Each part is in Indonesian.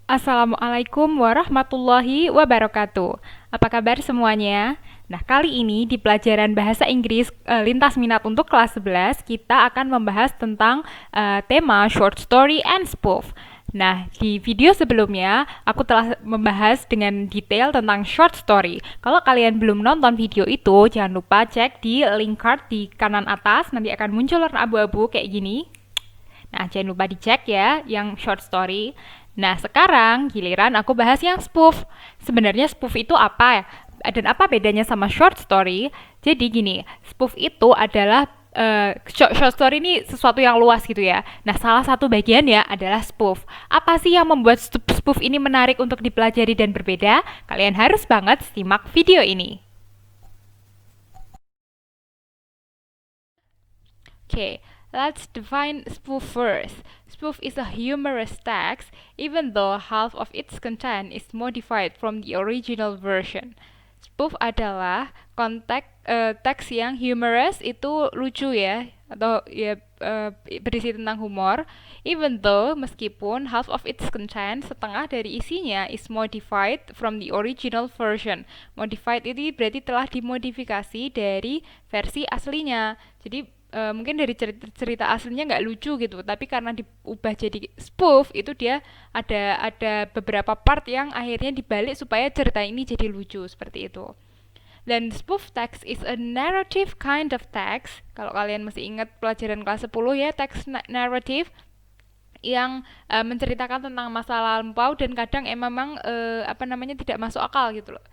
Assalamualaikum warahmatullahi wabarakatuh. Apa kabar semuanya? Nah, kali ini di pelajaran bahasa Inggris lintas minat untuk kelas 11, kita akan membahas tentang tema short story and spoof. Nah, di video sebelumnya aku telah membahas dengan detail tentang short story. Kalau kalian belum nonton video itu, jangan lupa cek di link card di kanan atas, nanti akan muncul warna abu-abu kayak gini. Nah, jangan lupa dicek ya yang short story. Nah, sekarang giliran aku bahas yang spoof. Sebenarnya spoof itu apa ya? Dan apa bedanya sama short story? Jadi gini, spoof itu adalah short story ini sesuatu yang luas gitu ya. Nah, salah satu bagiannya adalah spoof. Apa sih yang membuat spoof ini menarik untuk dipelajari dan berbeda? Kalian harus banget simak video ini. Okay, let's define spoof first. Spoof is a humorous text, even though half of its content is modified from the original version. Spoof adalah teks yang humorous itu lucu ya, atau ya berisi tentang humor. Even though meskipun half of its content, setengah dari isinya is modified from the original version. Modified itu berarti telah dimodifikasi dari versi aslinya. Jadi mungkin dari cerita aslinya nggak lucu gitu, tapi karena diubah jadi spoof itu dia ada beberapa part yang akhirnya dibalik supaya cerita ini jadi lucu seperti itu. Dan spoof text is a narrative kind of text. Kalau kalian masih ingat pelajaran kelas 10 ya, text narrative yang menceritakan tentang masa lampau dan kadang memang tidak masuk akal gitu loh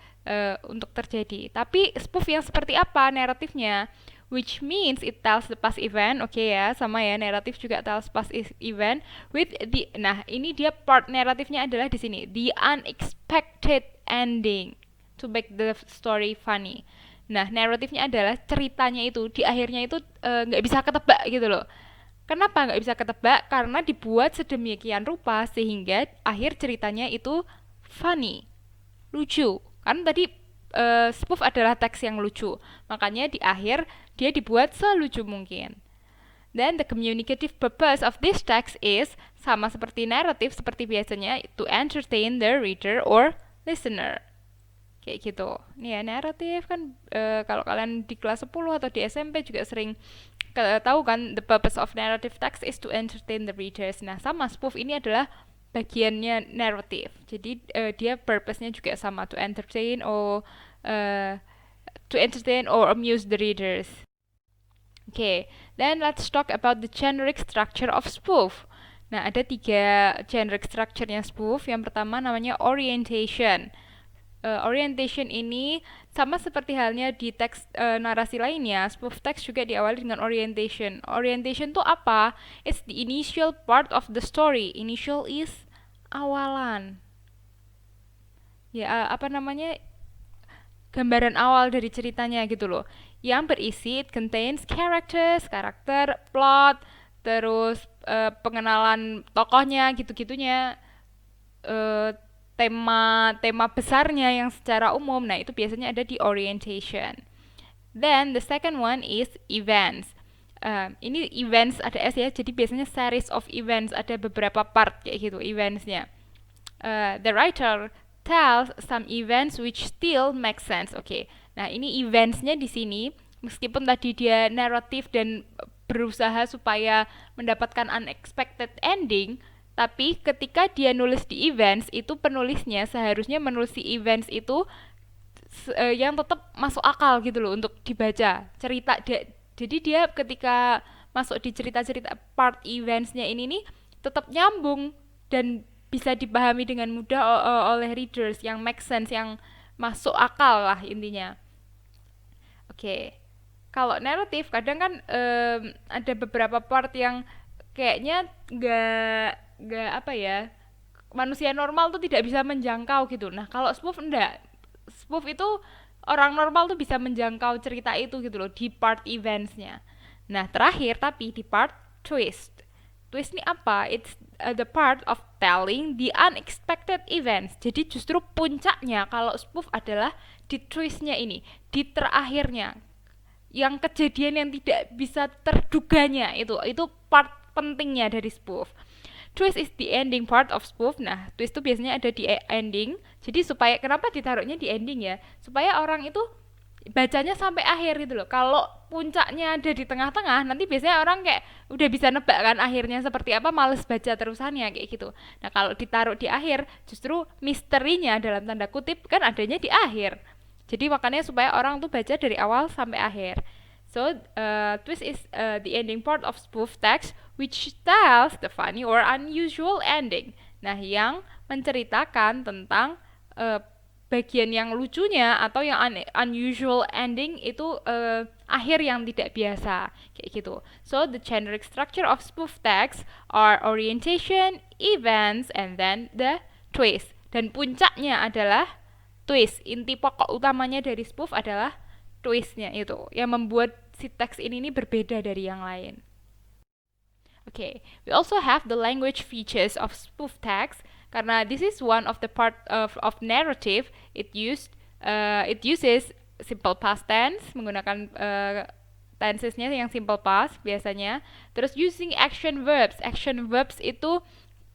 untuk terjadi. Tapi spoof yang seperti apa naratifnya? Which means it tells the past event, oke ya, sama ya, naratif juga tells past event with the, nah ini dia part naratifnya adalah di sini, the unexpected ending to make the story funny. Nah, naratifnya adalah ceritanya itu di akhirnya itu nggak bisa ketebak gitu loh. Kenapa nggak bisa ketebak? Karena dibuat sedemikian rupa sehingga akhir ceritanya itu funny, lucu. Kan tadi spoof adalah teks yang lucu, makanya di akhir dia dibuat selucu mungkin. Then the communicative purpose of this text is sama seperti naratif seperti biasanya, to entertain the reader or listener. Kayak gitu. Nih ya, naratif kan kalau kalian di kelas 10 atau di SMP juga sering tahu kan, the purpose of narrative text is to entertain the readers. Nah, sama spoof ini adalah bagiannya naratif. Jadi dia purpose-nya juga sama, to entertain or amuse the readers. Okay, then let's talk about the generic structure of spoof. Nah, ada 3 generic structure-nya spoof. Yang pertama namanya orientation. Orientation ini sama seperti halnya di teks narasi lainnya, spoof text juga diawali dengan orientation. Orientation itu apa? It's the initial part of the story. Initial is awalan. Ya, gambaran awal dari ceritanya gitu loh. Yang berisi, it contains characters, karakter, plot, terus pengenalan tokohnya gitu-gitunya, tema besarnya yang secara umum. Nah, itu biasanya ada di orientation. Then the second one is events. Ini events ada S ya, jadi biasanya series of events, ada beberapa part kayak gitu eventsnya. The writer tells some events which still make sense. Oke. Nah, ini eventsnya di sini meskipun tadi dia naratif dan berusaha supaya mendapatkan unexpected ending, tapi ketika dia nulis di events itu penulisnya seharusnya menulis di events itu yang tetap masuk akal gitu loh untuk dibaca. Jadi dia ketika masuk di cerita-cerita part eventsnya ini nih tetap nyambung dan bisa dipahami dengan mudah oleh readers, yang make sense, yang masuk akal lah intinya. Oke. Kalau naratif kadang kan ada beberapa part yang kayaknya nggak apa ya, manusia normal tuh tidak bisa menjangkau gitu. Nah, kalau spoof enggak. Spoof itu orang normal tuh bisa menjangkau cerita itu gitu loh di part eventsnya. Nah, terakhir tapi di part twist. Twist ini apa? It's the part of telling the unexpected events. Jadi justru puncaknya kalau spoof adalah di twistnya ini, di terakhirnya, yang kejadian yang tidak bisa terduganya itu part pentingnya dari spoof. twist is the ending part of spoof. Nah, twist itu biasanya ada di ending. Jadi supaya kenapa ditaruhnya di ending ya? Supaya orang itu bacanya sampai akhir gitu loh. Kalau puncaknya ada di tengah-tengah, nanti biasanya orang kayak udah bisa nebak kan akhirnya seperti apa, males baca terusannya kayak gitu. Nah, kalau ditaruh di akhir, justru misterinya dalam tanda kutip kan adanya di akhir. Jadi makanya supaya orang tuh baca dari awal sampai akhir. So, twist is the ending part of spoof text which tells the funny or unusual ending. Nah, yang menceritakan tentang bagian yang lucunya atau yang unusual ending itu akhir yang tidak biasa kayak gitu. So the generic structure of spoof text are orientation, events, and then the twist. Dan puncaknya adalah twist. Inti pokok utamanya dari spoof adalah twistnya itu yang membuat si teks ini berbeda dari yang lain. Okay, we also have the language features of spoof text. Karena this is one of the part of narrative, it uses simple past tense, menggunakan tensesnya yang simple past biasanya. Terus using action verbs. Action verbs itu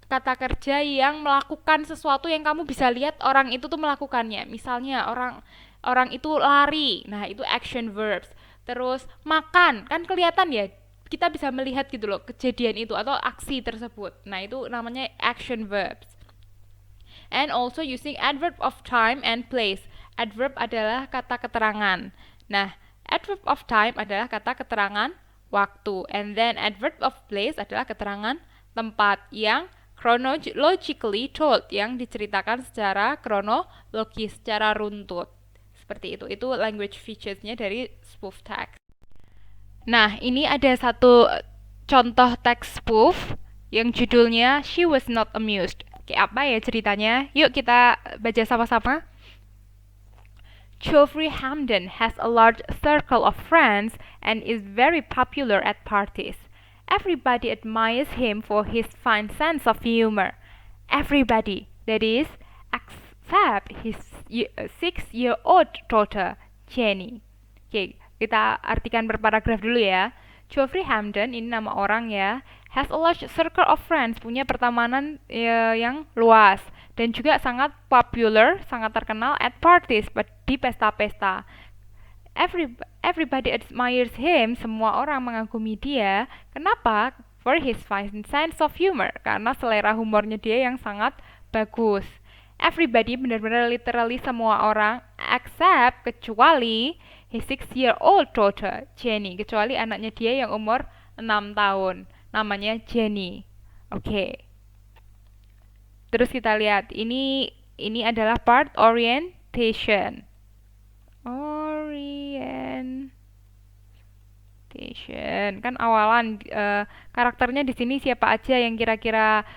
kata kerja yang melakukan sesuatu yang kamu bisa lihat orang itu tuh melakukannya. Misalnya orang itu lari, nah itu action verbs. Terus makan, kan kelihatan ya, kita bisa melihat gitu loh kejadian itu atau aksi tersebut. Nah itu namanya action verbs. And also using adverb of time and place. Adverb adalah kata keterangan. Nah, adverb of time adalah kata keterangan waktu. And then adverb of place adalah keterangan tempat yang chronologically told, yang diceritakan secara kronologis, secara runtut. Seperti itu. Itu language features-nya dari spoof text. Nah, ini ada satu contoh teks spoof yang judulnya She Was Not Amused. Kayak apa ya ceritanya? Yuk kita baca sama-sama. Geoffrey Hamden has a large circle of friends and is very popular at parties. Everybody admires him for his fine sense of humor. Everybody, that is, except his 6-year-old daughter, Jenny. Oke, kita artikan per paragraf dulu ya. Geoffrey Hamden, ini nama orang ya, has a large circle of friends, punya pertemanan yang luas dan juga sangat popular, sangat terkenal at parties, di pesta-pesta. Everybody admires him, semua orang mengagumi dia. Kenapa? For his fine sense of humor, karena selera humornya dia yang sangat bagus. Everybody benar-benar literally semua orang, except kecuali his 6-year-old daughter, Jenny, kecuali anaknya dia yang umur 6 tahun, namanya Jenny. Oke. Terus kita lihat, ini adalah part orientation. Kan awalan karakternya di sini siapa aja yang kira-kira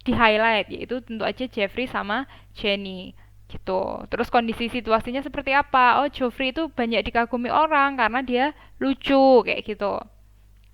di highlight, yaitu tentu aja Jeffrey sama Jenny gitu. Terus kondisi situasinya seperti apa? Oh, Geoffrey itu banyak dikagumi orang karena dia lucu kayak gitu.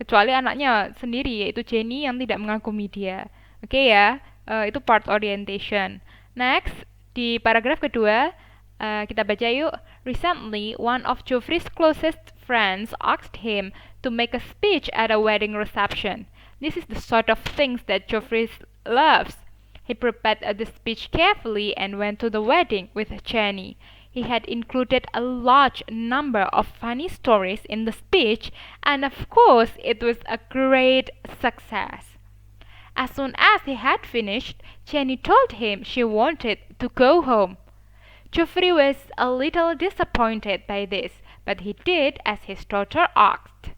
Kecuali anaknya sendiri yaitu Jenny yang tidak mengagumi dia. Oke ya, itu part orientation. Next, di paragraf kedua kita baca yuk. Recently, one of Geoffrey's closest friends asked him to make a speech at a wedding reception. This is the sort of things that Geoffrey loves. He prepared the speech carefully and went to the wedding with Jenny. He had included a large number of funny stories in the speech, and of course it was a great success. As soon as he had finished, Jenny told him she wanted to go home. Geoffrey was a little disappointed by this, but he did as his daughter asked.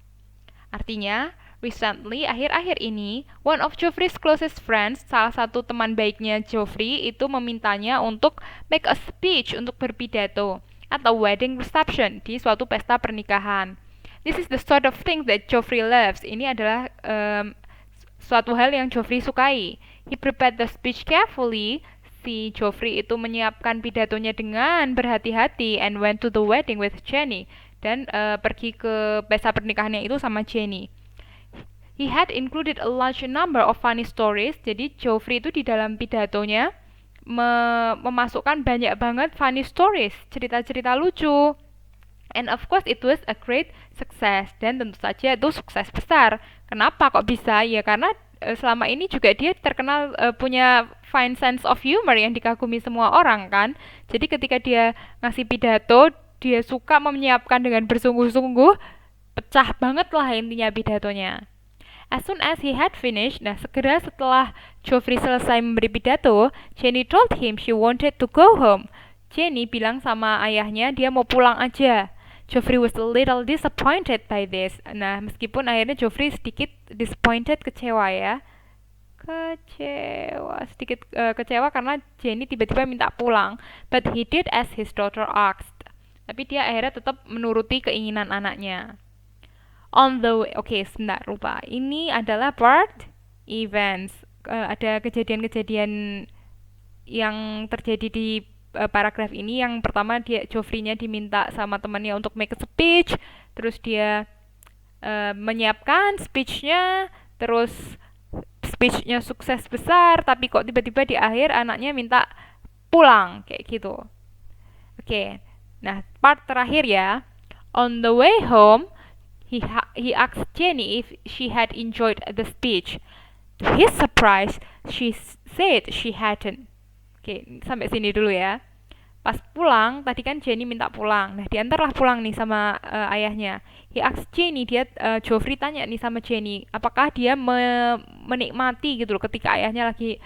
Artinya, recently, akhir-akhir ini, one of Geoffrey's closest friends, salah satu teman baiknya Geoffrey, itu memintanya untuk make a speech, untuk berpidato, at a wedding reception, di suatu pesta pernikahan. This is the sort of thing that Geoffrey loves. Ini adalah suatu hal yang Geoffrey sukai. He prepared the speech carefully. Si Geoffrey itu menyiapkan pidatonya dengan berhati-hati and went to the wedding with Jenny. Dan pergi ke pesta pernikahannya itu sama Jenny. He had included a large number of funny stories. Jadi Geoffrey itu di dalam pidatonya memasukkan banyak banget funny stories, cerita-cerita lucu. And of course it was a great success. Dan tentu saja itu sukses besar. Kenapa kok bisa? Ya karena selama ini juga dia terkenal punya fine sense of humor yang dikagumi semua orang kan. Jadi ketika dia ngasih pidato, dia suka menyiapkan dengan bersungguh-sungguh, pecah banget lah intinya pidatonya. As soon as he had finished, nah segera setelah Joffrey selesai memberi pidato, Jenny told him she wanted to go home. Jenny bilang sama ayahnya dia mau pulang aja. Joffrey was a little disappointed by this. Nah, meskipun akhirnya Joffrey sedikit disappointed, kecewa ya. Sedikit kecewa karena Jenny tiba-tiba minta pulang. But he did as his daughter asked. Tapi dia akhirnya tetap menuruti keinginan anaknya. On the way, sebentar lupa. Ini adalah part events. Ada kejadian-kejadian yang terjadi di paragraf ini. Yang pertama Joffrey-nya diminta sama temannya untuk make a speech, terus dia menyiapkan speech-nya, terus speech-nya sukses besar, tapi kok tiba-tiba di akhir anaknya minta pulang kayak gitu. Nah part terakhir ya. On the way home, he asked Jenny if she had enjoyed the speech. To his surprise, she said she hadn't. Sampai sini dulu ya. Pas pulang, tadi kan Jenny minta pulang. Nah, diantarlah pulang nih sama ayahnya. He asked Jenny, Joffrey tanya nih sama Jenny, apakah dia menikmati gitu loh ketika ayahnya lagi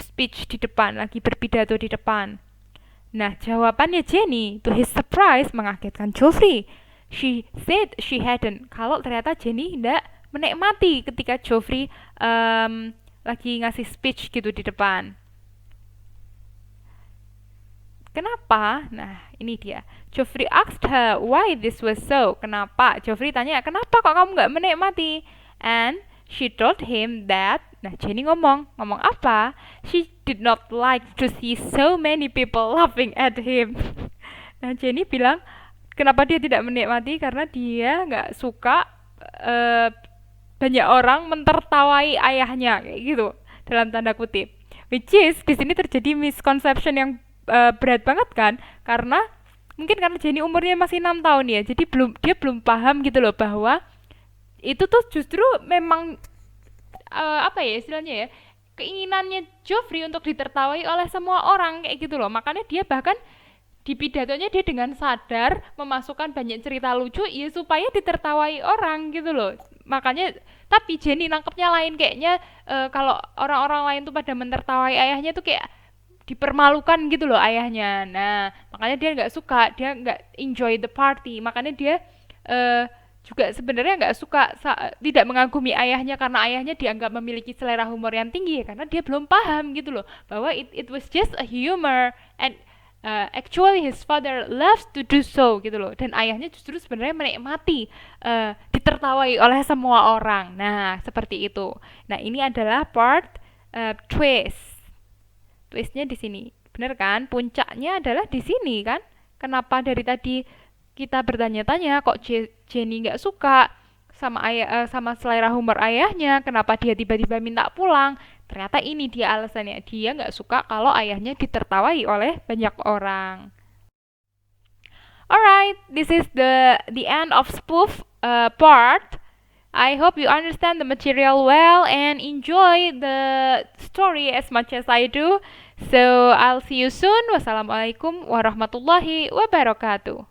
speech di depan, lagi berpidato di depan. Nah, jawabannya Jenny, to his surprise, mengagetkan Joffrey. She said she hadn't. Kalau ternyata Jenny tidak menikmati ketika Joffrey lagi ngasih speech gitu di depan. Kenapa? Nah, ini dia. Joffrey asked her why this was so. Kenapa? Joffrey tanya, kenapa kok kamu nggak menikmati? And she told him that, nah Jenny ngomong apa? She did not like to see so many people laughing at him. Nah, Jenny bilang, kenapa dia tidak menikmati? Karena dia nggak suka banyak orang mentertawai ayahnya, kayak gitu, dalam tanda kutip. Which is, di sini terjadi misconception yang berat banget kan, karena mungkin karena Jenny umurnya masih 6 tahun ya, jadi dia belum paham gitu loh bahwa itu tuh justru memang istilahnya ya, keinginannya Joffrey untuk ditertawai oleh semua orang kayak gitu loh. Makanya dia bahkan di pidatonya dia dengan sadar memasukkan banyak cerita lucu ya supaya ditertawai orang gitu loh. Makanya tapi Jenny nangkepnya lain, kayaknya kalau orang-orang lain tuh pada mentertawai ayahnya tuh kayak dipermalukan gitu loh ayahnya. Nah, makanya dia nggak suka, dia nggak enjoy the party. Makanya dia juga sebenarnya nggak suka, tidak mengagumi ayahnya karena ayahnya dianggap memiliki selera humor yang tinggi, karena dia belum paham gitu loh bahwa it was just a humor and actually his father loves to do so gitu loh. Dan ayahnya justru sebenarnya menikmati ditertawai oleh semua orang. Nah, seperti itu. Nah, ini adalah part twist. Twistnya di sini, bener kan? Puncaknya adalah di sini kan? Kenapa dari tadi kita bertanya-tanya kok Jenny nggak suka sama sama selera humor ayahnya? Kenapa dia tiba-tiba minta pulang? Ternyata ini dia alasannya, dia nggak suka kalau ayahnya ditertawai oleh banyak orang. Alright, this is the end of spoof part. I hope you understand the material well and enjoy the story as much as I do. So I'll see you soon. Wassalamualaikum warahmatullahi wabarakatuh.